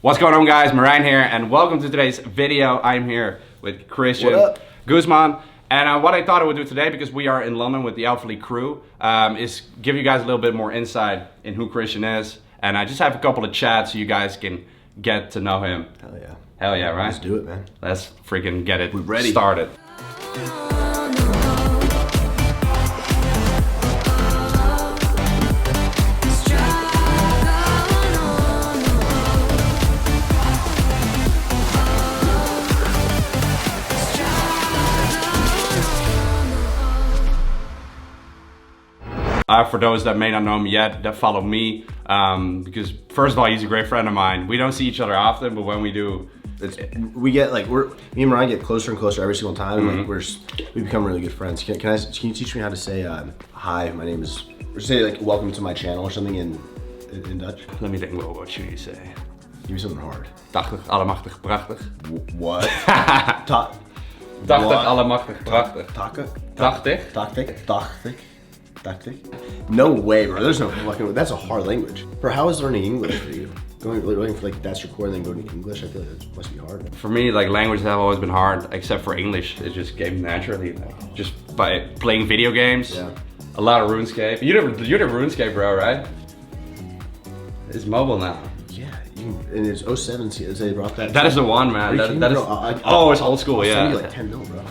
What's going on, guys? Merijn here, and welcome to today's video. I'm here with Christian Guzman. And what I thought I would do today, because we are in London with the Alpha crew, is give you guys a little bit more insight in who Christian is. And I just have a couple of chats so you guys can get to know him. Hell yeah. Hell yeah, right? Let's do it, man. Let's freaking get it We're ready. Started. For those that may not know him yet, that follow me, because first of all, he's a great friend of mine. We don't see each other often, but when we do, we get like, me and Merijn get closer and closer every single time. And like we become really good friends. Can you teach me how to say hi? My name is, or say like welcome to my channel or something in Dutch? Let me think. What should you say? Give me something hard. Dachtig, allemachtig, prachtig. What? Dachtig, allemachtig, prachtig. Dachtig. No way, bro. There's no fucking. That's a hard language. Bro, how is learning English for you? Going for like that's your core and then going to English. I feel like it must be hard. For me, like languages have always been hard, except for English. It just came naturally, like, just by playing video games. Yeah. A lot of RuneScape. You're the RuneScape, bro, right? It's mobile now. Yeah, and it's 07. They brought that. That is the one, man. That is. Oh, it's old school. Yeah. Send me like 10 mil, bro.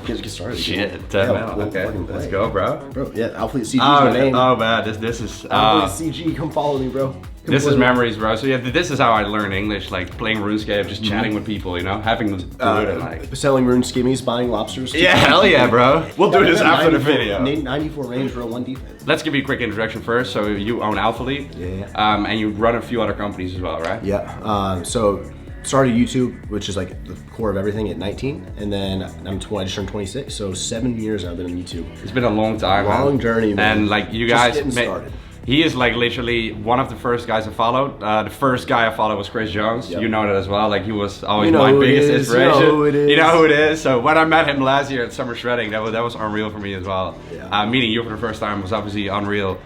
Get started. Shit, 10 mil. Okay, let's go, bro. Bro, yeah, Alpha CG is my name. Oh man, this is Alpha CG. Come follow me, bro. This is memories, bro. So yeah, this is how I learned English, like playing RuneScape, just chatting with people, you know, having them do it and like selling rune skimmies, buying lobsters. Yeah, hell yeah, bro. We'll do this after the video. 94 range, bro, 1 defense. Let's give you a quick introduction first. So you own Alpha League, and you run a few other companies as well, right? Yeah. So started YouTube, which is like the core of everything, at 19, and then I just turned 26. So 7 years I've been on YouTube. It's been a long time, long journey, man. And like you guys, just getting started. He is like literally one of the first guys I followed. The first guy I followed was Chris Jones. Yep. You know that as well. Like he was always my biggest inspiration. You know who it is. So when I met him last year at Summer Shredding, that was unreal for me as well. Yeah. Meeting you for the first time was obviously unreal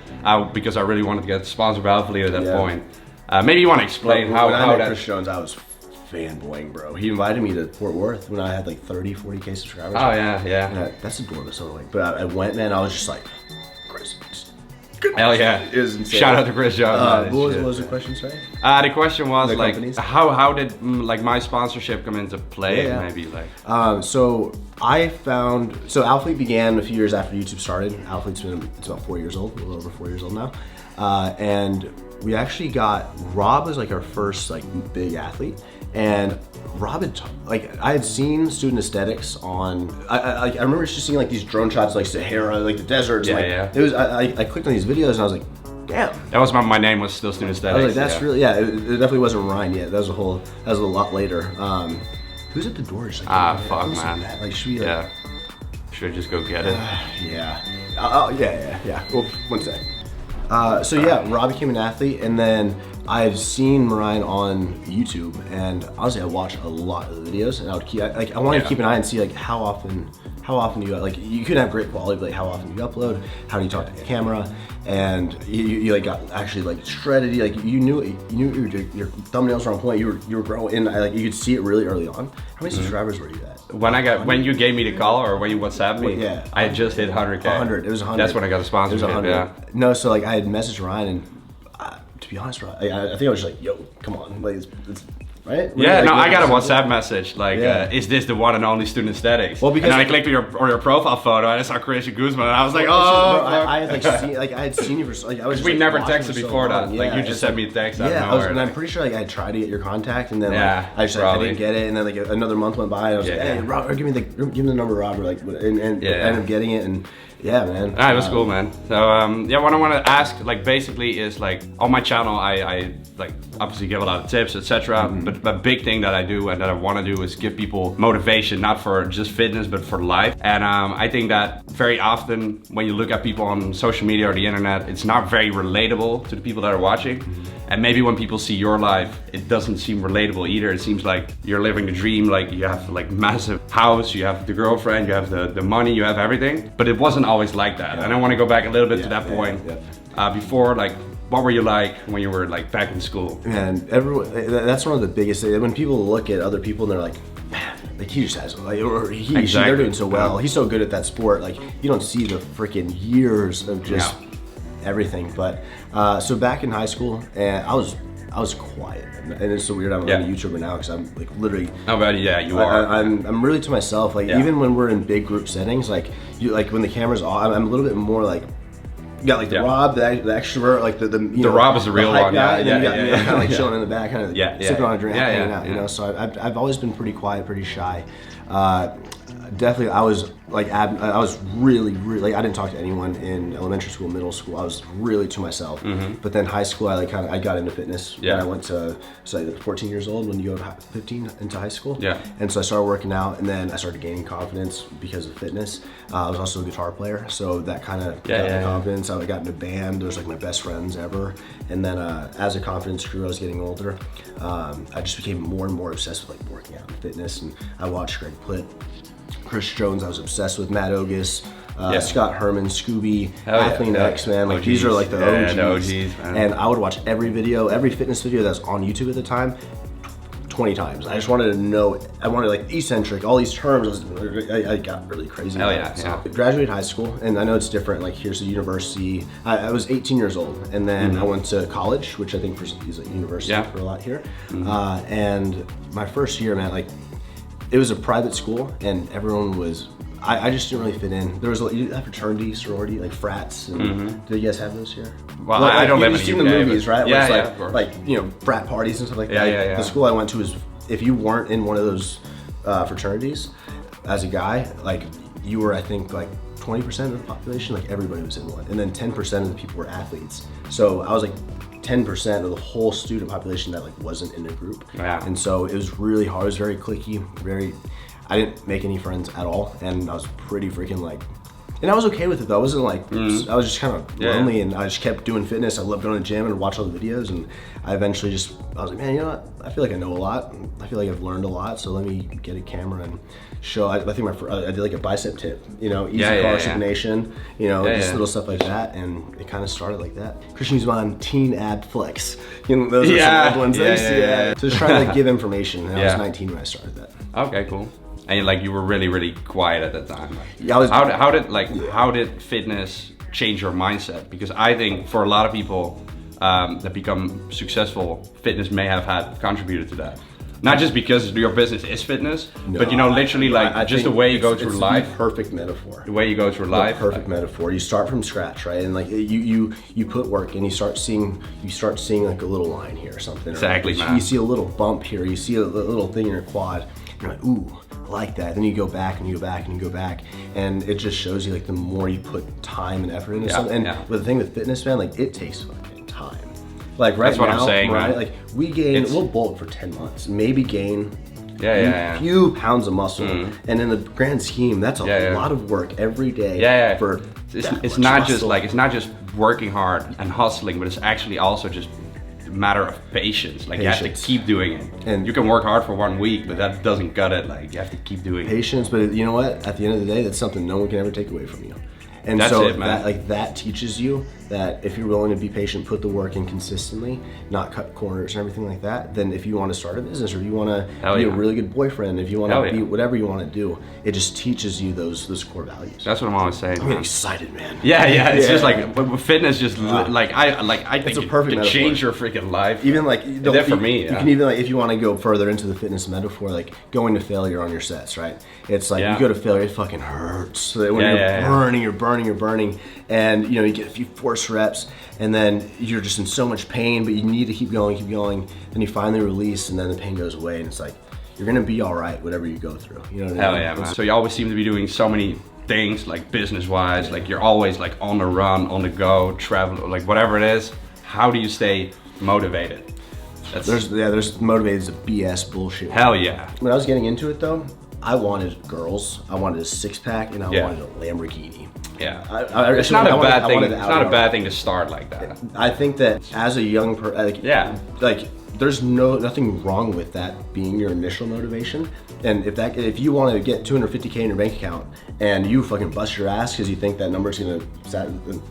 because I really wanted to get sponsored by Alpha League at that point. Maybe you want to explain how that. Chris Jones, I was fanboying, bro. He invited me to Fort Worth when I had like 30, 40K subscribers. Oh yeah. And that's adorable. So like, but I went, man. I was just like, Chris. Hell yeah. It was insane. Shout out to Chris Jones. What was the question, sorry? The question was the like, companies? how did like my sponsorship come into play? Yeah. Maybe like. So I found, Alpha League began a few years after YouTube started. Alpha League's it's about 4 years old, a little over 4 years old now. And we actually got, Rob was like our first like big athlete. And Rob had, I had seen student aesthetics on, I remember just seeing like these drone shots like Sahara, like the deserts. It was, I clicked on these videos and I was like, damn. That was my name was still student aesthetics. I was like, that's really, it definitely wasn't Ryan yet. That was a lot later. Who's at the door? Just like, fuck, man. Like, should we like? Should I just go get it? Yeah. Well, one sec. So yeah, Rob became an athlete, and then I've seen Merijn on YouTube, and honestly, I watch a lot of the videos, and I would keep, I wanted to keep an eye and see like how often you, like, you couldn't have great quality, but like how often you upload, how do you talk to the camera, and you like got actually like shredded, like you knew your thumbnails were on point, you were growing, and like you could see it really early on. How many subscribers were you at? When you gave me the call, or when you WhatsApped me, I had just hit 100K. 100, it was 100. That's when I got the sponsorship. It was 100. No, so like I had messaged Ryan, and to be honest, I think I was just like, yo, come on, like it's right? Yeah, like, no, I got a WhatsApp message like, is this the one and only student aesthetics? Well, because and then I clicked on your profile photo and I saw Christian Guzman, and I was like, I had seen you for like I was. We never texted before that. Like you just sent me a text out of nowhere. And I'm pretty sure like I tried to get your contact, and then I didn't get it, and then like another month went by, and I was like, hey, Robert, give me the number, Robert, like, and ended up getting it, and. Yeah, man. It was cool, man. So what I want to ask, like, basically is like on my channel, I like obviously give a lot of tips, etc. But a big thing that I do and that I want to do is give people motivation, not for just fitness, but for life. And I think that very often when you look at people on social media or the internet, it's not very relatable to the people that are watching. And maybe when people see your life, it doesn't seem relatable either. It seems like you're living the dream, like you have like massive house, you have the girlfriend, you have the money, you have everything. But it wasn't always like that. And I want to go back a little bit to that point. Before, like what were you like when you were like back in school? And everyone, that's one of the biggest things. When people look at other people and they're like, man, like he just has, like, or he, they're doing so well. He's so good at that sport. Like you don't see the freaking years of just everything. But so back in high school, and I was quiet, and it's so weird. I'm a YouTuber now because I'm like literally. Oh, but yeah, you are. I'm really to myself. Like even when we're in big group settings, like when the camera's off, I'm a little bit more like. You got like the Rob, the extrovert, like the you know, Rob is the real one, guy, and then you got me kind of like chilling in the back, kind of sipping on a drink, hanging out, you know. So I've always been pretty quiet, pretty shy. Definitely, I was like I was really like I didn't talk to anyone in elementary school, middle school. I was really to myself. But then high school, I got into fitness. When I went to 14 years old when you go to 15 into high school. And so I started working out, and then I started gaining confidence because of fitness. I was also a guitar player, so that kind of got me confidence. I got into band. Those were like my best friends ever. And then as the confidence grew, I was getting older. I just became more and more obsessed with like working out and fitness, and I watched Greg Plitt, Chris Jones, I was obsessed with Matt Ogus, Scott Herman, Scooby, Athlete X, man. Like these are like the OGs. The OGs, man. And I would watch every fitness video that was on YouTube at the time, 20 times. I just wanted to know, I wanted like eccentric, all these terms. I got really crazy. I graduated high school, and I know it's different. Like here's a university. I was 18 years old, and then I went to college, which I think is a university for a lot here. And my first year, man, like. It was a private school, and everyone was. I just didn't really fit in. There was a fraternity, sorority, like frats. And do you guys have those here? Well, I don't live in the UK. You've seen the movies, right? Yeah, Where yeah, it's of course. like you know, frat parties and stuff like that. The school I went to was, if you weren't in one of those fraternities, as a guy, like you were, I think, like 20% of the population. Like everybody was in one, and then 10% of the people were athletes. So I was like 10% of the whole student population that like wasn't in a group. And so it was really hard. It was very cliquey, I didn't make any friends at all, and I was pretty freaking like, and I was okay with it though. I wasn't like, I was just kind of lonely, and I just kept doing fitness. I loved going to the gym and watch all the videos, and I eventually I was like, man, you know what? I feel like I know a lot. I feel like I've learned a lot, so let me get a camera and show. I think I did like a bicep tip, you know, easy car supination, you know, just little stuff like that, and it kind of started like that. Christian Guzman teen ab flex, you know, those are some old ones. So just trying to like, give information. And I was 19 when I started that. Okay, cool. And like you were really quiet at that time. Yeah, I was. How did fitness change your mindset? Because I think for a lot of people that become successful, fitness may have contributed to that. Not just because your business is fitness, but you know, literally like just the way you go through life. The perfect metaphor. The way you go through life. Perfect metaphor. You start from scratch, right? And like you put work, and you start seeing like a little line here or something. Exactly, man. You see a little bump here. You see a little thing in your quad. You're like, ooh, I like that. Then you go back and you go back and you go back, and it just shows you like the more you put time and effort into something. And with the thing with fitness, man, like it takes fucking time. Like right now, that's what I'm saying, right? Like we'll bulk for 10 months, maybe gain a few pounds of muscle, and in the grand scheme, that's a lot of work every day. For it's not just like it's not just working hard and hustling, but it's actually also just matter of patience. Like you have to keep doing it, and you can work hard for 1 week, but that doesn't cut it. Like you have to keep doing patience. But you know what? At the end of the day, that's something no one can ever take away from you. And that's so it, man. that teaches you that if you're willing to be patient, put the work in consistently, not cut corners and everything like that, then if you want to start a business, or you want to be a really good boyfriend, if you want to be whatever you want to do, it just teaches you those core values. That's what I'm always saying. I'm getting excited, man. It's just like, but fitness just I think it's a perfect to change your freaking life. Even like for me, you can even like if you want to go further into the fitness metaphor, like going to failure on your sets, right? It's like you go to failure, it fucking hurts. So that when you're burning, and you know you get a few force reps, and then you're just in so much pain, but you need to keep going. Then you finally release, and then the pain goes away, and it's like you're gonna be all right, whatever you go through. You know what I mean? Yeah, man. So you always seem to be doing so many things, like business-wise, like you're always like on the run, on the go, travel, like whatever it is. How do you stay motivated? There's motivated is a BS bullshit. Hell yeah. When I was getting into it though, I wanted girls, I wanted a six-pack, and I wanted a Lamborghini. Yeah, it's not a bad thing. It's not a bad thing to start like that. I think that as a young person, there's nothing wrong with that being your initial motivation. And if you want to get 250K in your bank account and you fucking bust your ass because you think that number is gonna set,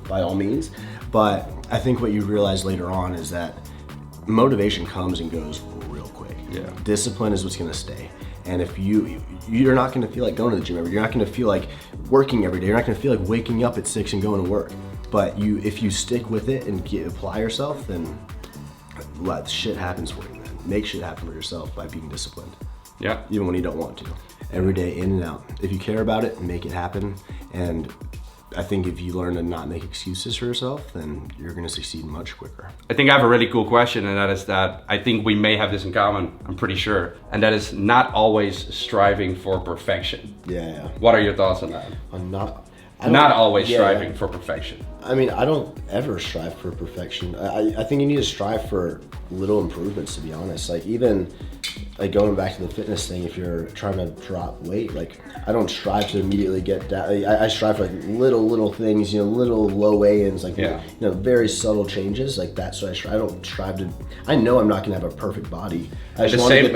by all means. But I think what you realize later on is that motivation comes and goes real quick. Yeah. Discipline is what's gonna stay. And if you're not gonna feel like going to the gym every day, you're not gonna feel like working every day, you're not gonna feel like waking up at 6 and going to work. But if you stick with it and apply yourself, then let shit happens for you, man. Make shit happen for yourself by being disciplined. Yeah. Even when you don't want to. Every day, in and out. If you care about it, make it happen. And I think if you learn to not make excuses for yourself, then you're gonna succeed much quicker. I think I have a really cool question, and that is that I think we may have this in common, I'm pretty sure. And that is not always striving for perfection. Yeah. What are your thoughts on that? I'm not always striving for perfection. I mean, I don't ever strive for perfection. I think you need to strive for little improvements, to be honest. Like even like going back to the fitness thing, if you're trying to drop weight, like I don't strive to immediately get down. I strive for like little things, little low weigh-ins, like very subtle changes. Like that's what I strive. I don't strive to. I know I'm not gonna have a perfect body. I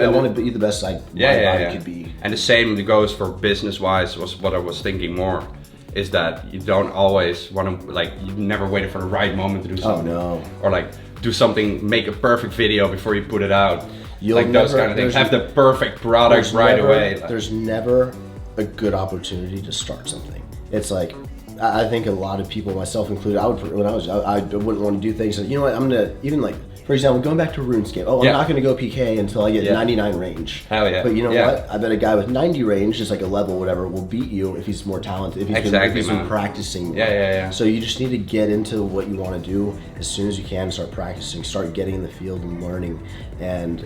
want to be the best my body could be. And the same goes for business-wise. Was what I was thinking more. Is that you don't always want to, like, you never waited for the right moment to do something. Oh no. Or like do something, make a perfect video before you put it out. Like those kind of things. Have the perfect product right away. There's never a good opportunity to start something. It's like, I think a lot of people, myself included, I wouldn't want to do things like, you know what, I'm gonna, even like, for example, going back to RuneScape. I'm not gonna go PK until I get 99 range. Hell yeah. But you know what? I bet a guy with 90 range, just like a level, whatever, will beat you if he's more talented, if he's been practicing more. Yeah. So you just need to get into what you want to do as soon as you can, start practicing, start getting in the field and learning, and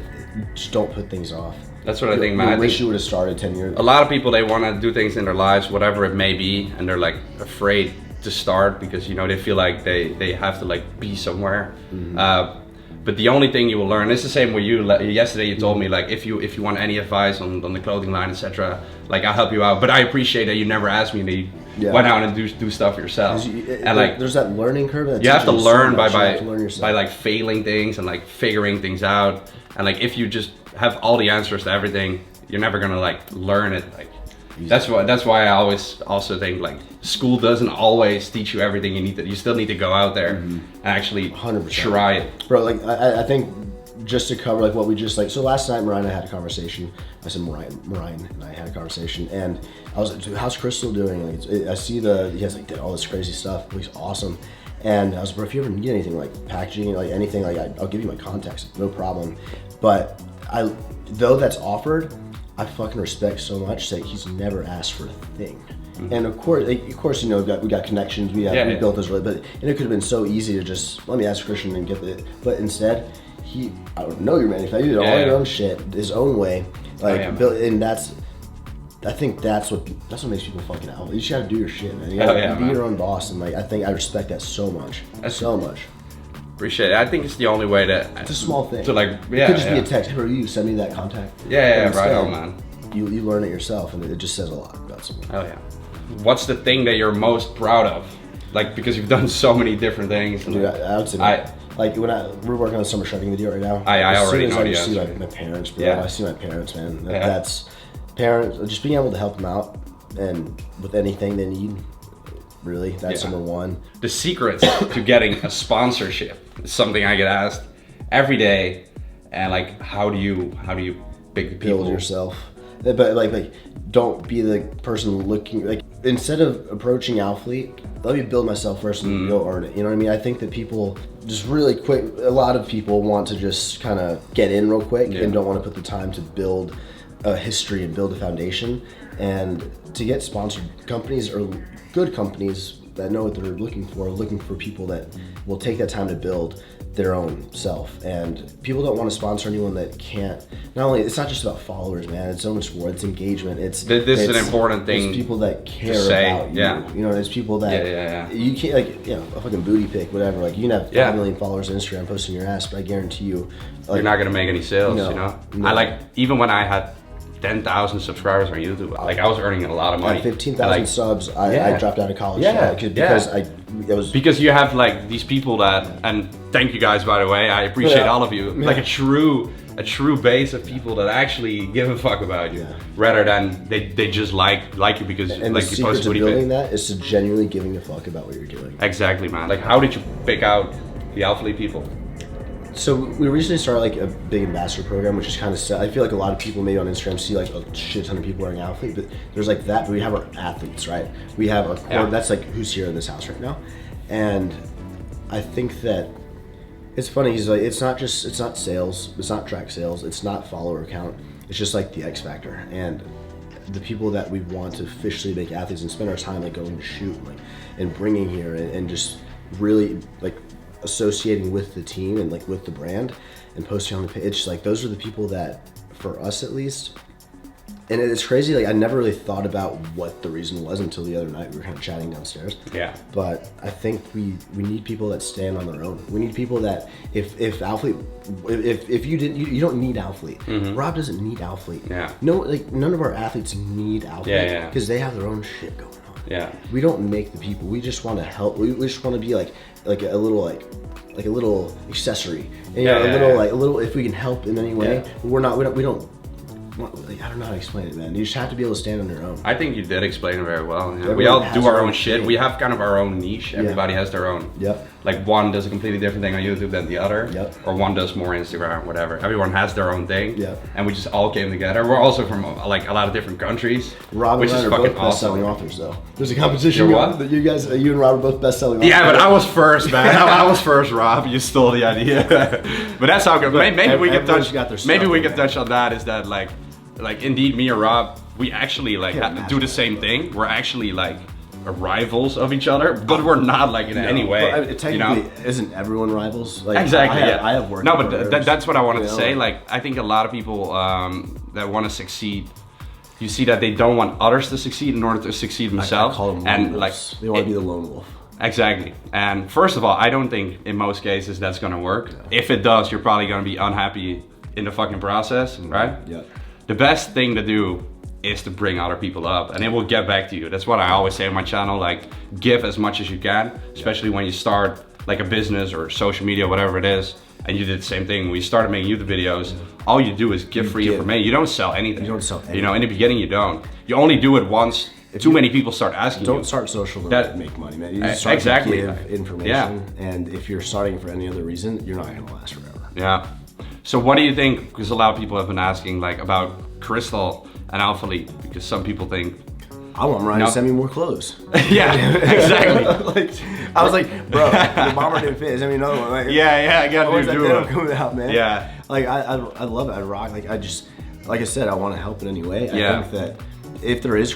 just don't put things off. That's what I think, man. I wish you would have started 10 years ago. A lot of people, they want to do things in their lives, whatever it may be, and they're like afraid to start because they feel like they have to like be somewhere. Mm-hmm. But the only thing you will learn, it's the same with you. Yesterday you told me like if you want any advice on the clothing line, etc., like I'll help you out. But I appreciate that you never asked me to went out and do stuff yourself. And like there's that learning curve. That you have to learn by like failing things and like figuring things out. And like if you just have all the answers to everything, you're never gonna like learn it. Like that's why I always also think like school doesn't always teach you everything you need to. You still need to go out there and actually 100% try it. Bro, like I think just to cover like what we just like. So last night Merijn and I had a conversation. I said Merijn and I had a conversation, and I was like, dude, how's Crystal doing? Like I see he has like did all this crazy stuff. He's awesome. And I was like, bro, if you ever need anything like packaging, like anything, like I'll give you my contacts, no problem. But though that's offered, I fucking respect so much that he's never asked for a thing. Mm-hmm. And of course, we got connections, we built this really, and it could have been so easy to just let me ask Christian and get it. But instead, I don't know your manufacturer, you did all your own shit, his own way, built, and I think that's what makes people fucking out. You just gotta do your shit, man. You gotta be your own boss, and like I respect that so much, so much. Appreciate it. I think it's the only way to. It's a small thing. To like, it could just be a text. Hey, bro, you send me that contact. Yeah, right on, man. You learn it yourself, and it just says a lot about someone. Oh yeah. What's the thing that you're most proud of? Like because you've done so many different things. Dude, I would say. Like we're working on a summer shredding video right now. I already know the answer. I see my parents, bro. I see my parents, man. That's parents. Just being able to help them out and with anything they need. Really, that's number one. The secret to getting a sponsorship is something I get asked every day, and like, how do you pick people? Build yourself, but like don't be the person looking like. Instead of approaching Alfleet, let me build myself first and go earn it. You know what I mean? I think that people just really quick. A lot of people want to just kind of get in real quick and don't want to put the time to build a history and build a foundation. And to get sponsored, companies or good companies that know what they're looking for people that will take that time to build their own self. And people don't want to sponsor anyone that can't. Not only, it's not just about followers, man. It's so much more. It's engagement. This is an important thing. It's people that care about you. You know, there's people that you can't like. You know, a fucking booty pic, whatever. Like you can have 5 million followers on Instagram posting your ass, but I guarantee you, like, you're not gonna make any sales. You know? I like even when I had 10,000 subscribers on YouTube. Like I was earning a lot of money. At 15,000 subs, I dropped out of college. Because you have like these people that, and thank you guys by the way, I appreciate all of you. Like a true base of people that actually give a fuck about you, rather than they just like you because and like the you post secret to building that is to genuinely giving a fuck about what you're doing. Exactly, man. Like how did you pick out the Alpha people? So we recently started like a big ambassador program, which is kind of set. I feel like a lot of people maybe on Instagram see like a shit ton of people wearing athlete, but there's like that. But we have our athletes, right? We have our core. That's like who's here in this house right now, and I think that it's funny. He's like, it's not sales, it's not track sales, it's not follower count. It's just like the X factor and the people that we want to officially make athletes and spend our time like going to shoot and bringing here and just really like associating with the team and like with the brand and posting on the page. It's just like those are the people that, for us at least, and it's crazy, like I never really thought about what the reason was until the other night. We were kind of chatting downstairs. Yeah. But I think we need people that stand on their own. We need people that if you don't need athlete. Rob doesn't need athlete. Yeah. No, like none of our athletes need athlete because they have their own shit going on. Yeah. We don't make the people. We just want to help. We just want to be like a little accessory. And, a little if we can help in any way. We don't. Like, I don't know how to explain it, man. You just have to be able to stand on your own. I think you did explain it very well. Yeah. We all do our own shit. We have kind of our own niche. Everybody has their own. Yep. Like one does a completely different thing on YouTube than the other. Yep. Or one does more Instagram, whatever. Everyone has their own thing. Yep. And we just all came together. We're also from like a lot of different countries. Rob and Ryan are both best-selling authors, though. There's a competition. What? You and Rob are both best-selling authors. Yeah, but I was first, man. I was first, Rob. You stole the idea. But that's how good. Maybe we can touch. Maybe we can touch on that. Is that like indeed me or Rob, we actually like do the same thing. We're actually like rivals of each other, but we're not like in any way. But technically, isn't everyone rivals? Like, exactly. I have worked. No, but that's what I wanted to say. Like I think a lot of people that want to succeed, you see that they don't want others to succeed in order to succeed themselves. I call them lone wolves. They want to be the lone wolf. Exactly. And first of all, I don't think in most cases that's gonna work. If it does, you're probably gonna be unhappy in the fucking process, right? Yeah. The best thing to do is to bring other people up and it will get back to you. That's what I always say on my channel, like give as much as you can, especially when you start like a business or social media, whatever it is. And you did the same thing. When you started making YouTube videos, all you do is give free information. You don't sell anything. You don't sell anything. You know, in the beginning you don't. You only do it once. Too many people start asking you. Don't start social to make money, man. You just start to give information. And if you're starting for any other reason, you're not gonna last forever. Yeah. So what do you think, because a lot of people have been asking like about Crystal and Alpha League, because some people think, I want Merijn to send me more clothes. Yeah, exactly. Like, I was like, bro, the bomber didn't fit. Send me another one. Like, I gotta do it. Coming out, man. Yeah. Like I love it. I rock. Like like I said, I want to help in any way. I think that if there is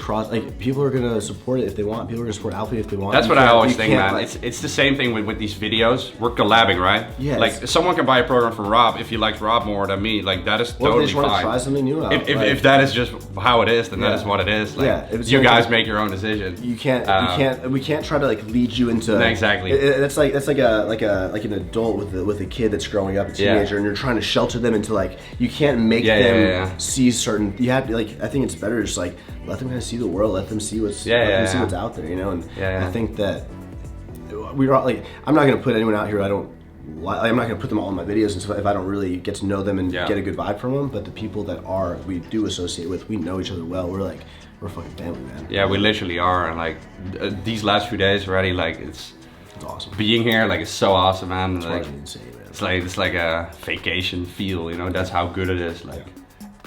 people are gonna support it if they want. People are gonna support Alpha if they want. That's what I always think, man. It's the same thing with these videos. We're collabing, right? Yeah. Like someone can buy a program from Rob if he likes Rob more than me. Like that is totally fine. If they just want to try something new out. If that is just how it is, then that is what it is. Like, you guys make your own decision. You can't. We can't try to like lead you into. Exactly. That's like an adult with a kid that's growing up, a teenager, and you're trying to shelter them into like you can't make them see certain. You have to like. I think it's better just like. Let them kind of see the world. Let them see what's what's out there, you know. And I think that we're like, I'm not gonna put anyone out here. I'm not gonna put them all in my videos, and so if I don't really get to know them and get a good vibe from them. But the people that we do associate with, we know each other well. We're fucking family, man. Yeah, we literally are. And like these last few days already, like it's awesome. Being here, like it's so awesome, man. It's like insane, man. It's like a vacation feel, you know. That's how good it is. Like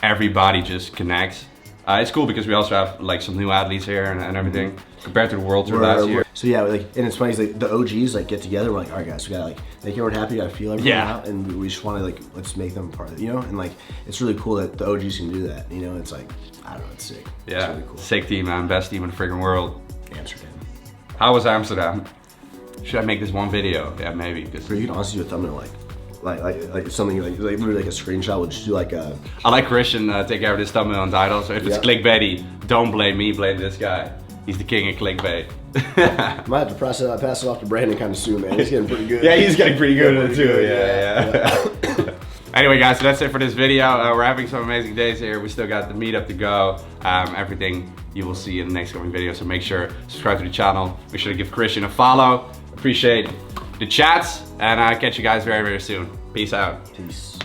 everybody just connects. It's cool because we also have like some new athletes here and everything compared to the World Tour last year. So yeah, like, and it's funny, it's like the OGs like get together. We're like, all right, guys, we gotta like make everyone happy, gotta feel everyone out, and we just want to like let's make them part of it, you know. And like it's really cool that the OGs can do that, you know. It's like I don't know, it's sick. Yeah, it's really cool. Sick team, man, best team in the freaking world. Amsterdam. How was Amsterdam? Should I make this one video? Yeah, maybe. Because you can honestly do a thumbnail like something like maybe like a screenshot. We'll just do like a. I like Christian take care of this thumbnail and title. So if it's clickbaity, don't blame me, blame this guy. He's the king of clickbait. Might have to pass it off to Brandon kind of soon, man. He's getting pretty good. Yeah, he's getting pretty good at it too. Yeah. Anyway, guys, so that's it for this video. We're having some amazing days here. We still got the meetup to go. Everything you will see in the next coming video. So make sure subscribe to the channel. Make sure to give Christian a follow. Appreciate the chats, and I'll catch you guys very, very soon. Peace out. Peace.